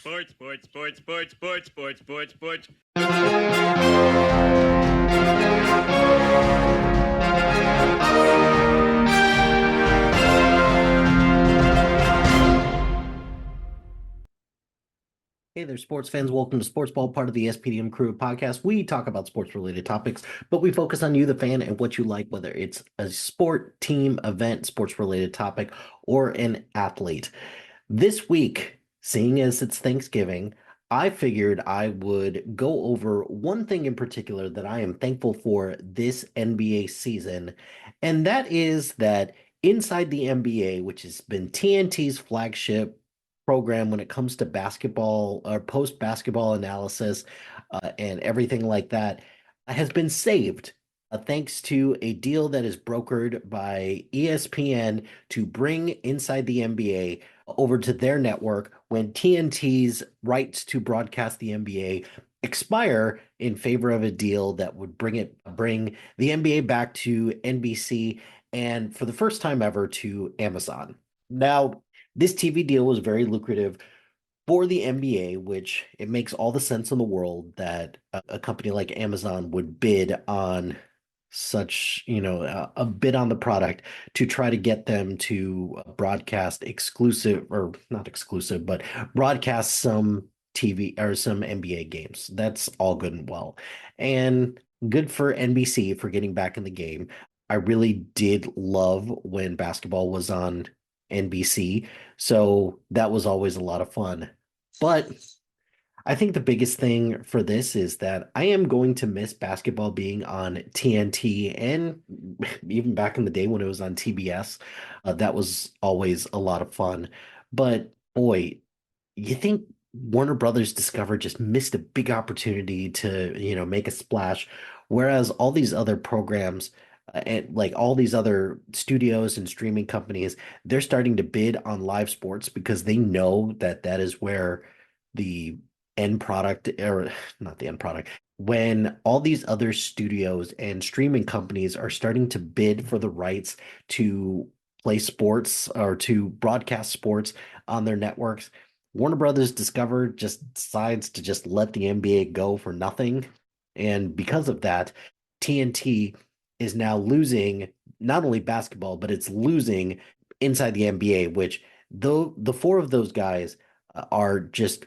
Sports, sports, sports, sports, sports, sports, sports, sports. Hey there, sports fans. Welcome to Sportsball, part of the SPDM Crew podcast. We talk about sports-related topics, but we focus on you, the fan, and what you like, whether it's a sport, team, event, sports-related topic, or an athlete. This week, seeing as it's Thanksgiving, I figured I would go over one thing in particular that I am thankful for this NBA season, and that is that inside the NBA, which has been TNT's flagship program when it comes to basketball or post-basketball analysis and everything like that, has been saved thanks to a deal that is brokered by ESPN to bring Inside the NBA over to their network when TNT's rights to broadcast the NBA expire in favor of a deal that would bring the NBA back to NBC and for the first time ever to Amazon. Now, this TV deal was very lucrative for the NBA, which it makes all the sense in the world that a company like Amazon would bid on such, a bid on the product to try to get them to broadcast exclusive or not exclusive, but broadcast some TV or some NBA games. That's all good and well. And good for NBC for getting back in the game. I really did love when basketball was on NBC, so that was always a lot of fun. But I think the biggest thing for this is that I am going to miss basketball being on TNT and even back in the day when it was on TBS. That was always a lot of fun. But boy, you think Warner Brothers Discover just missed a big opportunity to, make a splash, whereas all these other programs and like all these other studios and streaming companies, they're starting to bid on live sports because they know that that is where the end product, or not the end product, when all these other studios and streaming companies are starting to bid for the rights to play sports or to broadcast sports on their networks, Warner Brothers Discover just decides to just let the NBA go for nothing. And because of that, TNT is now losing not only basketball, but it's losing inside the NBA, which though the four of those guys are just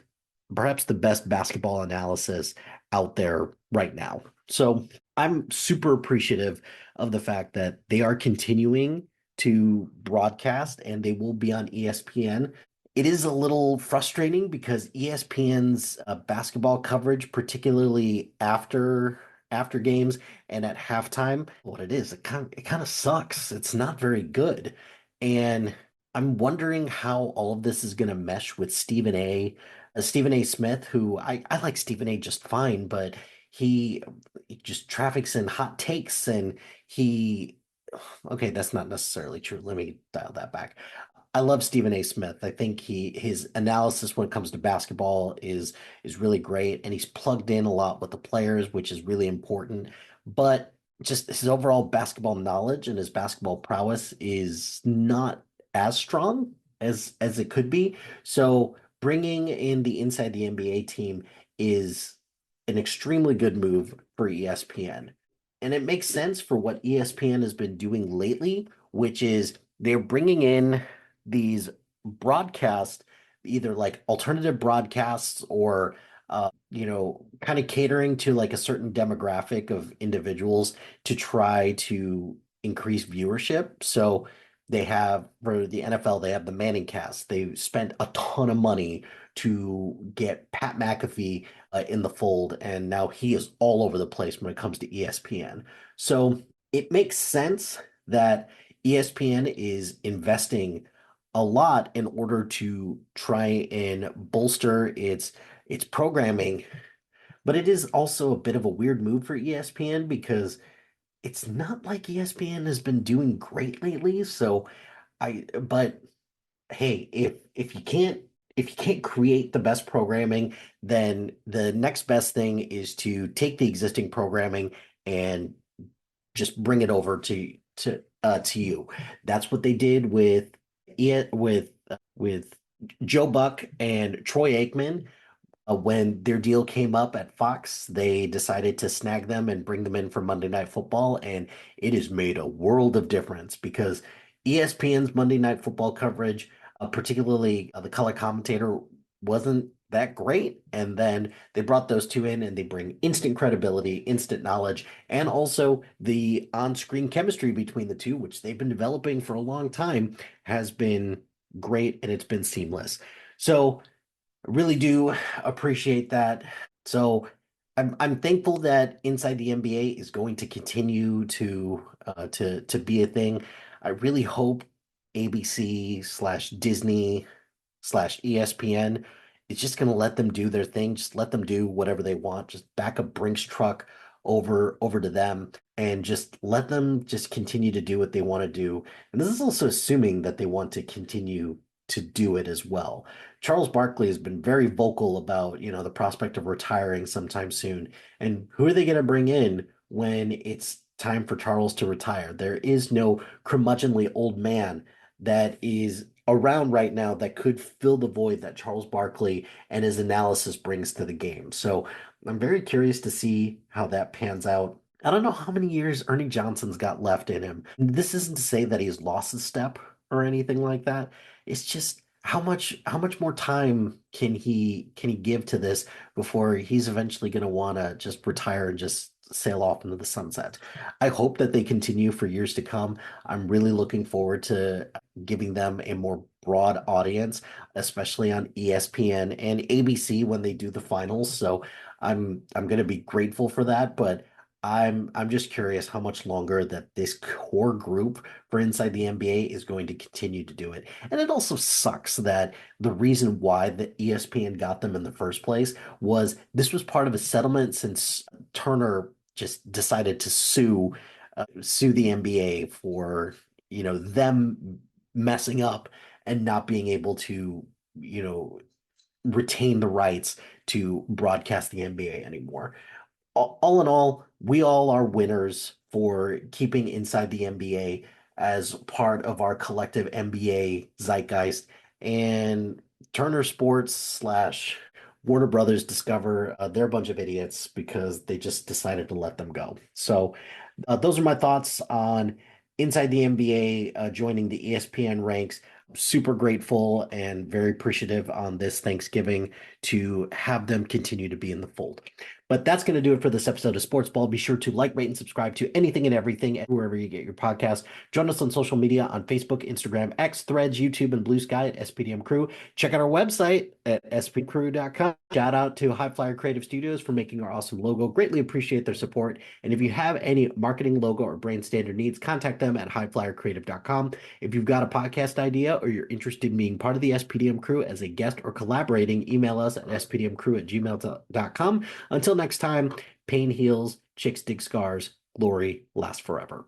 perhaps the best basketball analysis out there right now. So I'm super appreciative of the fact that they are continuing to broadcast and they will be on ESPN. It is a little frustrating because ESPN's basketball coverage, particularly after games and at halftime, what it is, it kind of sucks. It's not very good. And I'm wondering how all of this is going to mesh with Stephen A. Smith, who I like Stephen A. just fine, but he just traffics in hot takes and he, okay, that's not necessarily true. Let me dial that back. I love Stephen A. Smith. I think his analysis when it comes to basketball is really great, and he's plugged in a lot with the players, which is really important. But just his overall basketball knowledge and his basketball prowess is not as strong as it could be. So bringing in the Inside the NBA team is an extremely good move for ESPN. And it makes sense for what ESPN has been doing lately, which is they're bringing in these broadcasts, either like alternative broadcasts or kind of catering to like a certain demographic of individuals to try to increase viewership. So they have for the NFL, they have the Manning cast. They spent a ton of money to get Pat McAfee in the fold, and now he is all over the place when it comes to ESPN. So it makes sense that ESPN is investing a lot in order to try and bolster its programming, but it is also a bit of a weird move for ESPN because it's not like ESPN has been doing great lately. But hey, if you can't create the best programming, then the next best thing is to take the existing programming and just bring it over to you. That's what they did with Joe Buck and Troy Aikman, when their deal came up at Fox, they decided to snag them and bring them in for Monday Night Football, and it has made a world of difference because ESPN's Monday Night Football coverage, particularly the color commentator, wasn't that great. And then they brought those two in, and they bring instant credibility, instant knowledge, and also the on-screen chemistry between the two, which they've been developing for a long time, has been great and it's been seamless. So I really do appreciate that. So I'm thankful that Inside the NBA is going to continue to be a thing. I really hope ABC slash Disney slash ESPN is just going to let them do their thing. Just let them do whatever they want. Just back a Brinks truck over to them and just let them just continue to do what they want to do. And this is also assuming that they want to continue to do it as well. Charles Barkley has been very vocal about, the prospect of retiring sometime soon. And who are they going to bring in when it's time for Charles to retire? There is no curmudgeonly old man that is around right now that could fill the void that Charles Barkley and his analysis brings to the game. So I'm very curious to see how that pans out. I don't know how many years Ernie Johnson's got left in him. This isn't to say that he's lost a step or anything like that. It's just how much more time can he give to this before he's eventually going to want to just retire and just sail off into the sunset. I hope that they continue for years to come. I'm really looking forward to giving them a more broad audience, especially on ESPN and ABC when they do the finals. So I'm going to be grateful for that, but I'm just curious how much longer that this core group for Inside the NBA is going to continue to do it. And it also sucks that the reason why the ESPN got them in the first place was this was part of a settlement since Turner just decided to sue the NBA for, them messing up and not being able to, retain the rights to broadcast the NBA anymore. All in all, we all are winners for keeping Inside the NBA as part of our collective NBA zeitgeist. And Turner Sports slash Warner Brothers Discover, they're a bunch of idiots because they just decided to let them go. So those are my thoughts on Inside the NBA joining the ESPN ranks. Super grateful and very appreciative on this Thanksgiving to have them continue to be in the fold. But that's going to do it for this episode of Sportsball. Be sure to like, rate, and subscribe to anything and everything wherever you get your podcast. Join us on social media on Facebook, Instagram, X, Threads, YouTube, and Blue Sky at SPDM Crew. Check out our website at spcrew.com. Shout out to HiFlyer Creative Studios for making our awesome logo. Greatly appreciate their support. And if you have any marketing, logo, or brand standard needs, contact them at HiFlyerCreative.com. If you've got a podcast idea or you're interested in being part of the SPDM Crew as a guest or collaborating, email us at spdmcrew@gmail.com. Until next time, pain heals, chicks dig scars, glory lasts forever.